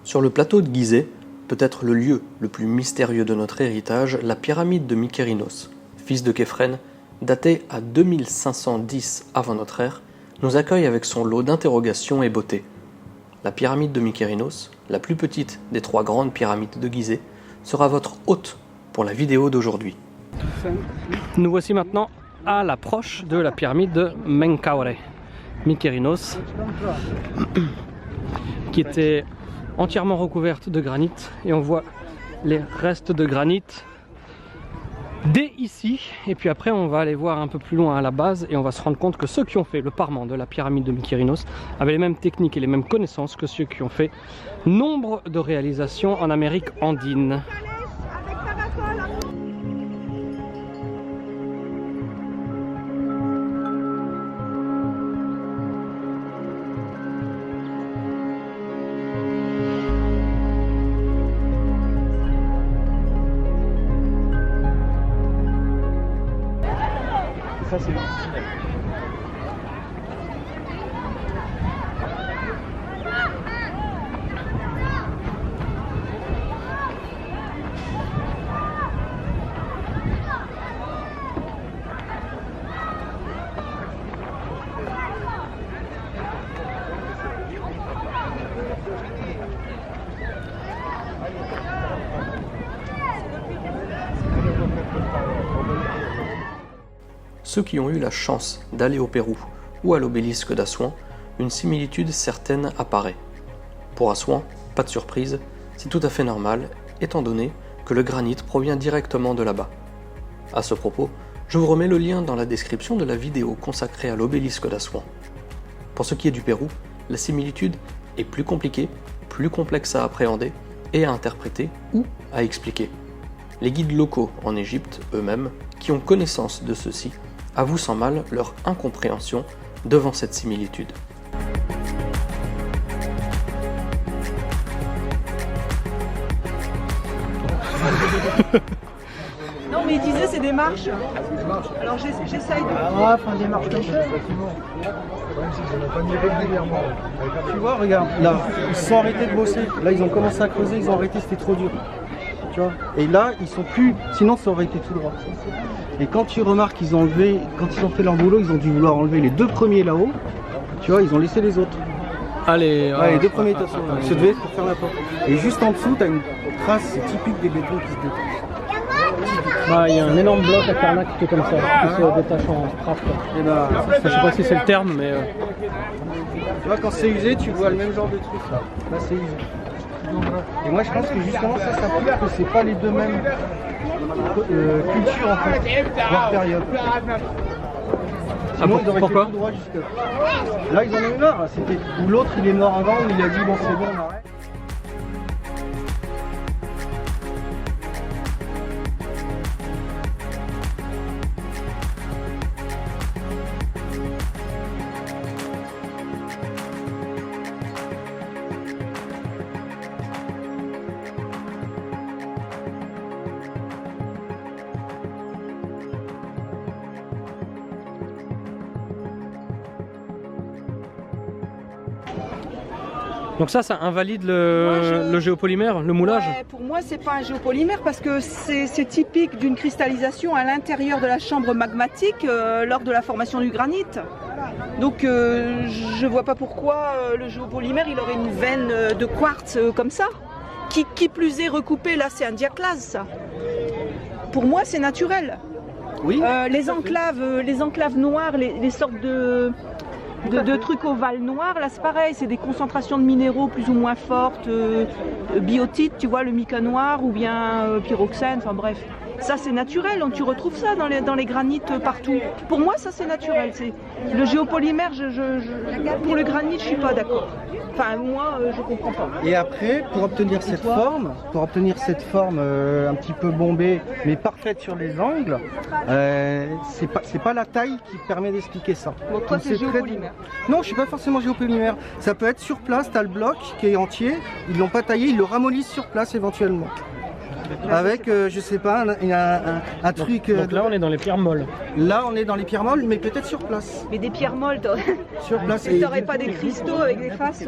Sur le plateau de Gizeh, peut-être le lieu le plus mystérieux de notre héritage, la pyramide de Mykérinos, fils de Képhren, datée à 2510 avant notre ère, nous accueille avec son lot d'interrogations et beauté. La pyramide de Mykérinos, la plus petite des 3 grandes pyramides de Gizeh, sera votre hôte pour la vidéo d'aujourd'hui. Nous voici maintenant à l'approche de la pyramide de Menkaure, Mykérinos, qui était entièrement recouverte de granit, et on voit les restes de granit dès ici, et puis après on va aller voir un peu plus loin à la base et on va se rendre compte que ceux qui ont fait le parement de la pyramide de Mykérinos avaient les mêmes techniques et les mêmes connaissances que ceux qui ont fait nombre de réalisations en Amérique andine. Ça, c'est Ceux qui ont eu la chance d'aller au Pérou ou à l'obélisque d'Assouan, une similitude certaine apparaît. Pour Assouan, pas de surprise, c'est tout à fait normal, étant donné que le granit provient directement de là-bas. À ce propos, je vous remets le lien dans la description de la vidéo consacrée à l'obélisque d'Assouan. Pour ce qui est du Pérou, la similitude est plus compliquée, plus complexe à appréhender et à interpréter ou à expliquer. Les guides locaux en Égypte, eux-mêmes, qui ont connaissance de ceci, avouent sans mal leur incompréhension devant cette similitude. Non mais il disait c'est des marches. Alors j'essaye de... Ah, enfin des marches comme ça. Tu vois, regarde, là, ils se sont arrêtés de bosser. Là, ils ont commencé à creuser, ils ont arrêté, c'était trop dur. Tu vois. Et là, ils sont plus... Sinon, ça aurait été tout droit. Et quand tu remarques qu'ils ont enlevé, quand ils ont fait leur boulot, ils ont dû vouloir enlever les 2 premiers là-haut. Tu vois, ils ont laissé les autres. Allez, Ouais, les 2 premiers, de toute façon, ça devait être pour faire la porte. Et juste en dessous, tu as une trace typique des bétons qui se détachent. il y a un énorme bloc à Karnak qui est comme ça, qui se détache en strap. Et ben, Je sais pas si c'est le terme, mais... tu vois, quand c'est usé, tu vois le même genre de truc là. Là, c'est usé. Et moi, je pense que justement, ça prouve que c'est pas les 2 mêmes cultures en fait, voire période. Sinon, ils auraient pourquoi fait tout droit jusque là, ils en ont eu marre. C'était où l'autre il est mort avant, où il a dit bon, c'est bon, on arrête. Donc ça invalide le géopolymère, le moulage? Ouais, pour moi c'est pas un géopolymère parce que c'est typique d'une cristallisation à l'intérieur de la chambre magmatique lors de la formation du granit. Donc je vois pas pourquoi le géopolymère il aurait une veine de quartz comme ça. Qui plus est recoupé, là c'est un diaclase ça. Pour moi c'est naturel. Oui. Les enclaves noires, les sortes de trucs ovales noirs, là c'est pareil, c'est des concentrations de minéraux plus ou moins fortes, biotites, tu vois, le mica noir ou bien pyroxène, enfin bref. Ça c'est naturel, donc tu retrouves ça dans les granites partout. Pour moi ça c'est naturel, le géopolymère, pour le granit je suis pas d'accord. Enfin moi je comprends pas. Et après, pour obtenir cette forme, un petit peu bombée, mais parfaite sur les angles, c'est pas la taille qui permet d'expliquer ça. Donc toi c'est géopolymère. Non, je suis pas forcément géopolymère. Ça peut être sur place, tu as le bloc qui est entier, ils l'ont pas taillé, ils le ramollissent sur place éventuellement. Avec, je sais pas, un truc... Donc là on est dans les pierres molles. Là on est dans les pierres molles, mais peut-être sur place. Mais des pierres molles, Sur place. t'aurais pas des cristaux avec des faces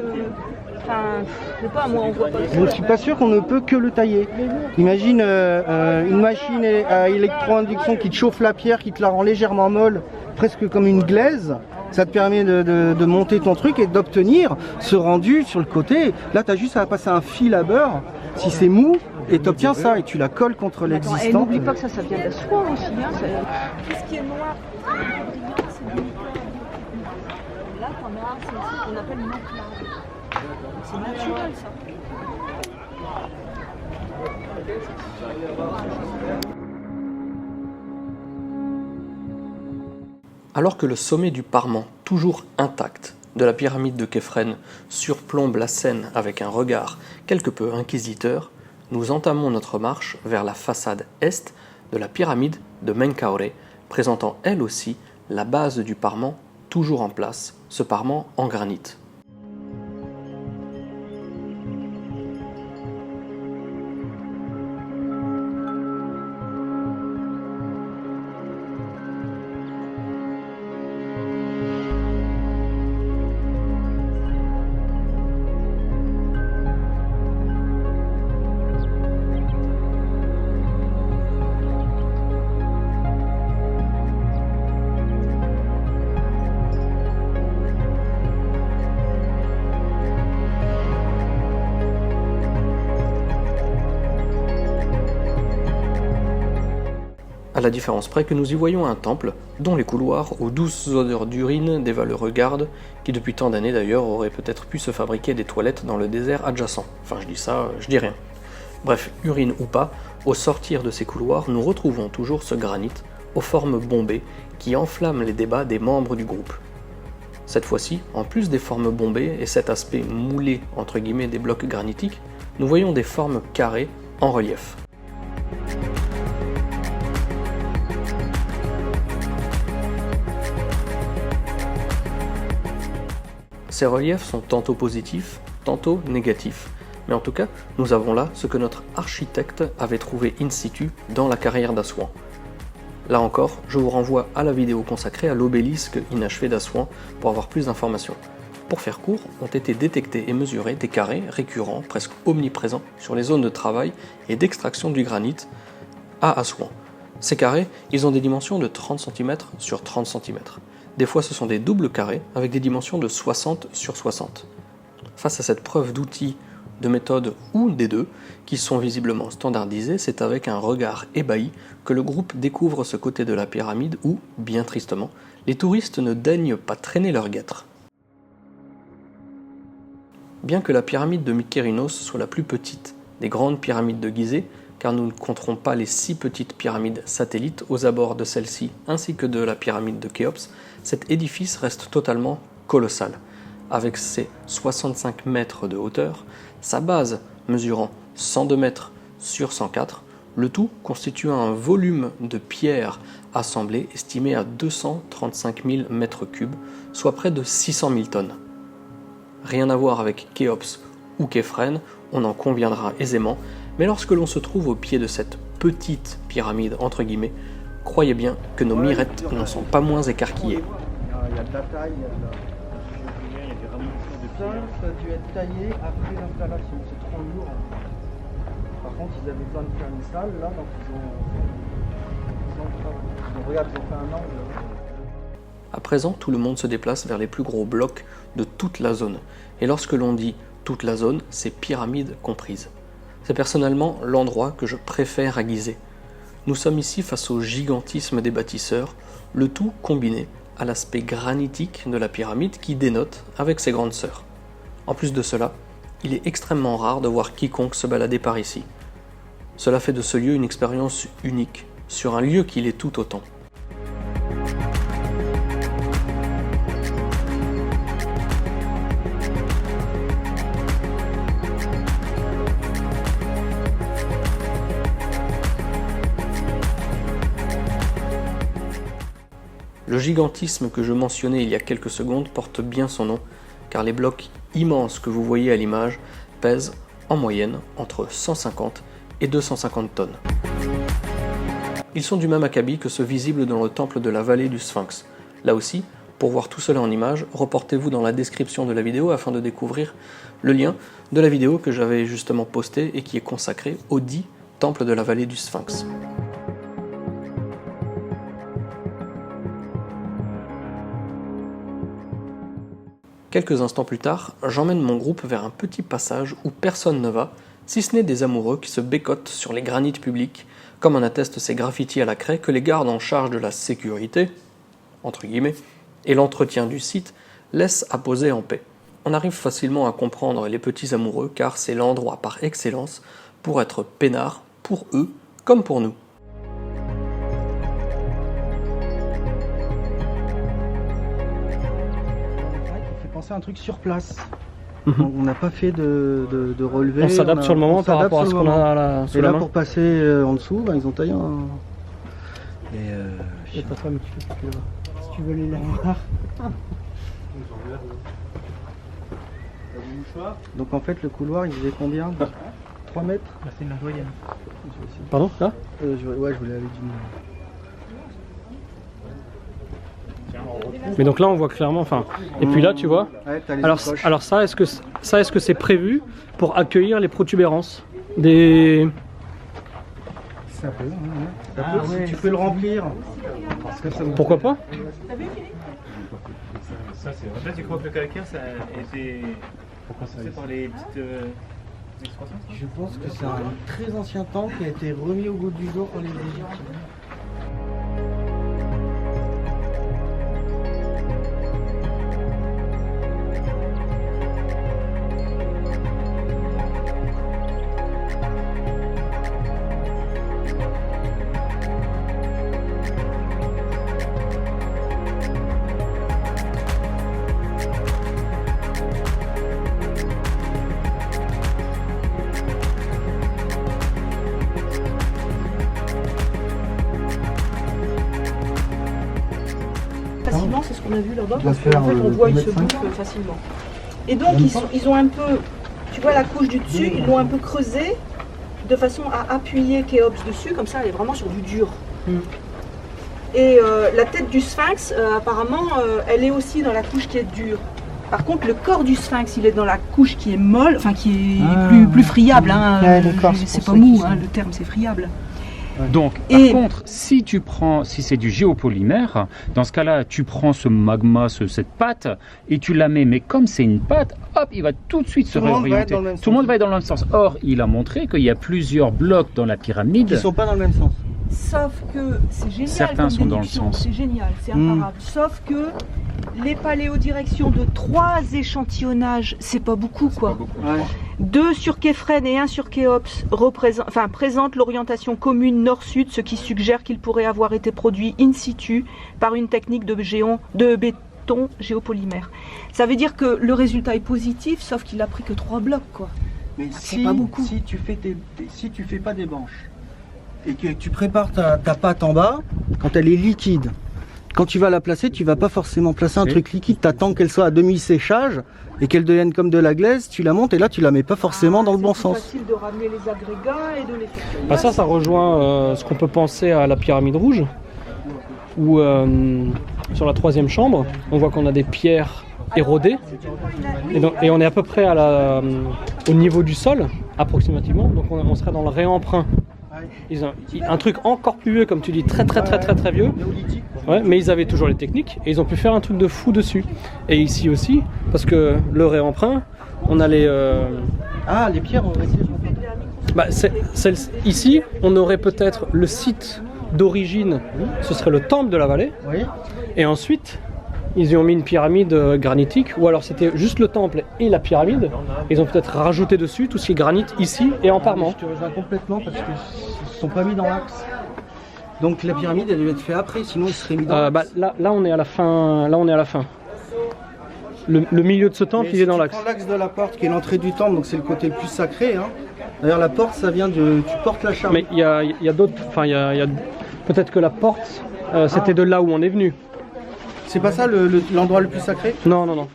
Enfin, je sais pas, moi on voit pas. Je ne suis pas sûr qu'on ne peut que le tailler. Imagine une machine à électro-induction qui te chauffe la pierre, qui te la rend légèrement molle, presque comme une glaise. Ça te permet de monter ton truc et d'obtenir ce rendu sur le côté. Là, tu as juste à passer un fil à beurre, si c'est mou, et tu obtiens ça, et tu la colles contre Et l'existant. n'oublie pas que ça vient de la soie aussi. Hein, tout ce qui est noir, c'est du nickel. Là, t'en as, c'est ce qu'on appelle une enclave. C'est naturel, ça. Alors que le sommet du parement, toujours intact, de la pyramide de Képhren surplombe la scène avec un regard quelque peu inquisiteur, nous entamons notre marche vers la façade est de la pyramide de Menkaure, présentant elle aussi la base du parement toujours en place, ce parement en granit. À la différence près que nous y voyons un temple dont les couloirs aux douces odeurs d'urine des valeureux gardes, qui depuis tant d'années d'ailleurs auraient peut-être pu se fabriquer des toilettes dans le désert adjacent. Enfin je dis ça, je dis rien. Bref, urine ou pas, au sortir de ces couloirs, nous retrouvons toujours ce granit aux formes bombées qui enflamme les débats des membres du groupe. Cette fois-ci, en plus des formes bombées et cet aspect moulé entre guillemets des blocs granitiques, nous voyons des formes carrées en relief. Ces reliefs sont tantôt positifs, tantôt négatifs, mais en tout cas, nous avons là ce que notre architecte avait trouvé in situ dans la carrière d'Assouan. Là encore, je vous renvoie à la vidéo consacrée à l'obélisque inachevé d'Assouan pour avoir plus d'informations. Pour faire court, ont été détectés et mesurés des carrés récurrents, presque omniprésents, sur les zones de travail et d'extraction du granit à Assouan. Ces carrés, ils ont des dimensions de 30 cm sur 30 cm. Des fois, ce sont des doubles carrés avec des dimensions de 60 sur 60. Face à cette preuve d'outils, de méthode ou des deux, qui sont visiblement standardisés, c'est avec un regard ébahi que le groupe découvre ce côté de la pyramide où, bien tristement, les touristes ne daignent pas traîner leurs guêtres. Bien que la pyramide de Mykérinos soit la plus petite des grandes pyramides de Gizeh, car nous ne compterons pas les 6 petites pyramides satellites aux abords de celle-ci ainsi que de la pyramide de Khéops, cet édifice reste totalement colossal. Avec ses 65 mètres de hauteur, sa base mesurant 102 mètres sur 104, le tout constitue un volume de pierres assemblées estimé à 235 000 mètres cubes, soit près de 600 000 tonnes. Rien à voir avec Khéops ou Képhren, on en conviendra aisément, mais lorsque l'on se trouve au pied de cette petite pyramide entre guillemets, croyez bien que nos mirettes n'en sont pas moins écarquillées. Il y a de la taille, il y a de la... Ça a dû être taillé après l'installation, c'est trop lourd. Par contre, ils avaient besoin de faire une salle là, donc regarde, ils ont fait un angle. À présent, tout le monde se déplace vers les plus gros blocs de toute la zone. Et lorsque l'on dit toute la zone, c'est pyramides comprises. C'est personnellement l'endroit que je préfère à Gizeh. Nous sommes ici face au gigantisme des bâtisseurs, le tout combiné à l'aspect granitique de la pyramide qui dénote avec ses grandes sœurs. En plus de cela, il est extrêmement rare de voir quiconque se balader par ici. Cela fait de ce lieu une expérience unique, sur un lieu qui l'est tout autant. Le gigantisme que je mentionnais il y a quelques secondes porte bien son nom, car les blocs immenses que vous voyez à l'image pèsent en moyenne entre 150 et 250 tonnes. Ils sont du même acabit que ceux visibles dans le temple de la vallée du Sphinx. Là aussi, Pour voir tout cela en images, reportez-vous dans la description de la vidéo afin de découvrir le lien de la vidéo que j'avais justement postée et qui est consacrée au dit temple de la vallée du Sphinx. Quelques instants plus tard, j'emmène mon groupe vers un petit passage où personne ne va, si ce n'est des amoureux qui se bécotent sur les granites publics, comme en attestent ces graffitis à la craie que les gardes en charge de la sécurité, entre guillemets, et l'entretien du site laissent à poser en paix. On arrive facilement à comprendre les petits amoureux car c'est l'endroit par excellence pour être peinard pour eux comme pour nous. C'est un truc sur place. On n'a pas fait de relevé. On s'adapte sur le moment par rapport à ce qu'on a là sous et la là main. Pour passer en dessous, ben, ils ont taillé un... Et pas toi, mais si tu veux les voir. Donc en fait le couloir il faisait combien? 3 mètres? C'est une doyenne. Pardon, là ouais, je voulais aller du... Mais donc là on voit clairement, enfin, et puis là tu vois, ouais, alors ça est-ce que c'est prévu pour accueillir les protubérances des... Ça peut, si tu peux le remplir. Parce que ça Pourquoi pas? Ça c'est vrai. Là tu crois que le calcaire ça a été poussé par les petites excroissances? Je pense que c'est un très ancien temple qui a été remis au goût du jour par les Égyptiens. Facilement, c'est ce qu'on a vu là-bas, dois parce qu'en faire, fait on voit ils se 2,5 m. bouffent facilement. Et donc ils ont un peu, tu vois la couche du dessus, ils l'ont un peu creusée de façon à appuyer Khéops dessus, comme ça elle est vraiment sur du dur. Et la tête du sphinx, apparemment, elle est aussi dans la couche qui est dure. Par contre, le corps du sphinx, il est dans la couche qui est molle, enfin qui est plus friable. Hein, Ouais, d'accord, c'est pas mou, hein, le terme c'est friable. Donc, Et- par contre, si c'est du géopolymère, dans ce cas-là, tu prends ce magma, cette pâte, et tu la mets, mais comme c'est une pâte, hop, il va tout de suite se Tout le monde va être réorienter. dans le même Tout le monde va être dans le même sens. Or, il a montré qu'il y a plusieurs blocs dans la pyramide. Qui ne sont pas dans le même sens. Sauf que c'est génial. Certains comme sont dans le déduction, sens. C'est génial, c'est imparable. Sauf que les paléodirections de 3 échantillonnages, c'est pas beaucoup quoi. Ouais. 2 sur Képhren et 1 sur Khéops présentent l'orientation commune nord-sud, ce qui suggère qu'il pourrait avoir été produit in situ par une technique de béton géopolymère. Ça veut dire que le résultat est positif, sauf qu'il a pris que 3 blocs quoi. Mais c'est pas beaucoup. si tu fais pas des branches et que tu prépares ta pâte en bas, quand elle est liquide, quand tu vas la placer, tu vas pas forcément placer un truc liquide, tu attends qu'elle soit à demi-séchage et qu'elle devienne comme de la glaise, tu la montes et là tu la mets pas forcément dans le bon sens. C'est facile de ramener les agrégats et de les faire. Bah ça rejoint ce qu'on peut penser à la pyramide rouge, où sur la 3e chambre, on voit qu'on a des pierres érodées, et on est à peu près au niveau du sol, approximativement, donc on serait dans le réemprunt. Ils ont un truc encore plus vieux, comme tu dis, très vieux. Ouais, mais ils avaient toujours les techniques et ils ont pu faire un truc de fou dessus. Et ici aussi, parce que le réemprunt, on a les... Ah, les pierres ont resté. Bah, ici, on aurait peut-être le site d'origine, ce serait le temple de la vallée. Oui. Et ensuite, ils y ont mis une pyramide granitique, ou alors c'était juste le temple et la pyramide. Ils ont peut-être rajouté dessus tout ce qui est granit ici et en parement. Je te rejoins complètement parce qu'ils ne sont pas mis dans l'axe. Donc la pyramide elle devait être faite après, sinon ils seraient mis dans l'axe. Là on est à la fin. Là on est à la fin. Le milieu de ce temple, il est dans l'axe. Tu prends l'axe de la porte qui est l'entrée du temple, donc c'est le côté le plus sacré. Hein. D'ailleurs la porte ça vient de... Tu portes la charge. Mais il y a d'autres... Enfin il y a peut-être que la porte, c'était de là où on est venu. C'est pas ça l'endroit le plus sacré? Non.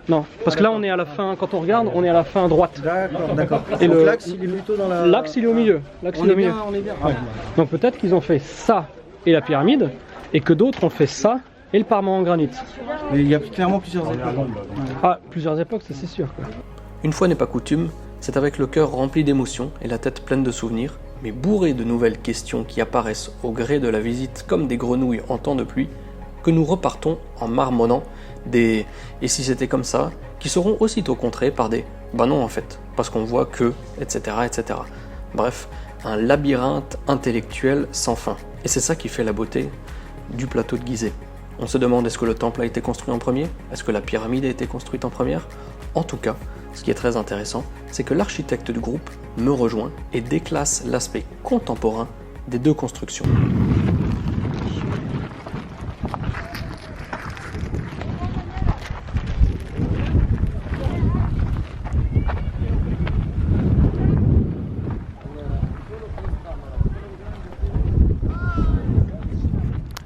Non, parce que là on est à la fin, quand on regarde, on est à la fin droite. D'accord. Et donc l'axe il est plutôt dans la... L'axe il est au milieu. On est bien. Ouais. Donc peut-être qu'ils ont fait ça et la pyramide, et que d'autres ont fait ça Et le parement en granit. Mais il y a clairement plusieurs époques. Ah, plusieurs époques, ça c'est sûr, quoi. Une fois n'est pas coutume, c'est avec le cœur rempli d'émotions et la tête pleine de souvenirs, mais bourré de nouvelles questions qui apparaissent au gré de la visite comme des grenouilles en temps de pluie, que nous repartons en marmonnant des « et si c'était comme ça ?» qui seront aussitôt contrés par des « bah non en fait, parce qu'on voit que… » etc. etc. Bref, un labyrinthe intellectuel sans fin. Et c'est ça qui fait la beauté du plateau de Gizeh. On se demande est-ce que le temple a été construit en premier? Est-ce que la pyramide a été construite en première? En tout cas, ce qui est très intéressant, c'est que l'architecte du groupe me rejoint et déclasse l'aspect contemporain des deux constructions.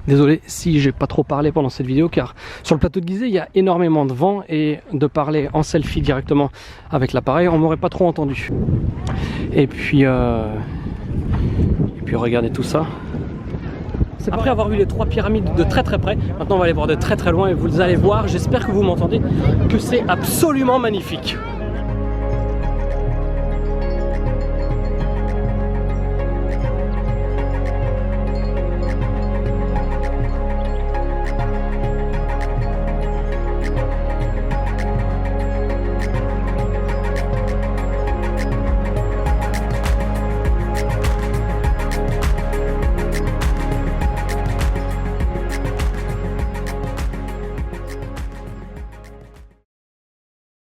Désolé si j'ai pas trop parlé pendant cette vidéo, car sur le plateau de Gizeh il y a énormément de vent et de parler en selfie directement avec l'appareil on m'aurait pas trop entendu. Et puis regardez tout ça. Après avoir vu les 3 pyramides de très très près, maintenant on va aller voir de très très loin et vous allez voir, j'espère que vous m'entendez, que c'est absolument magnifique.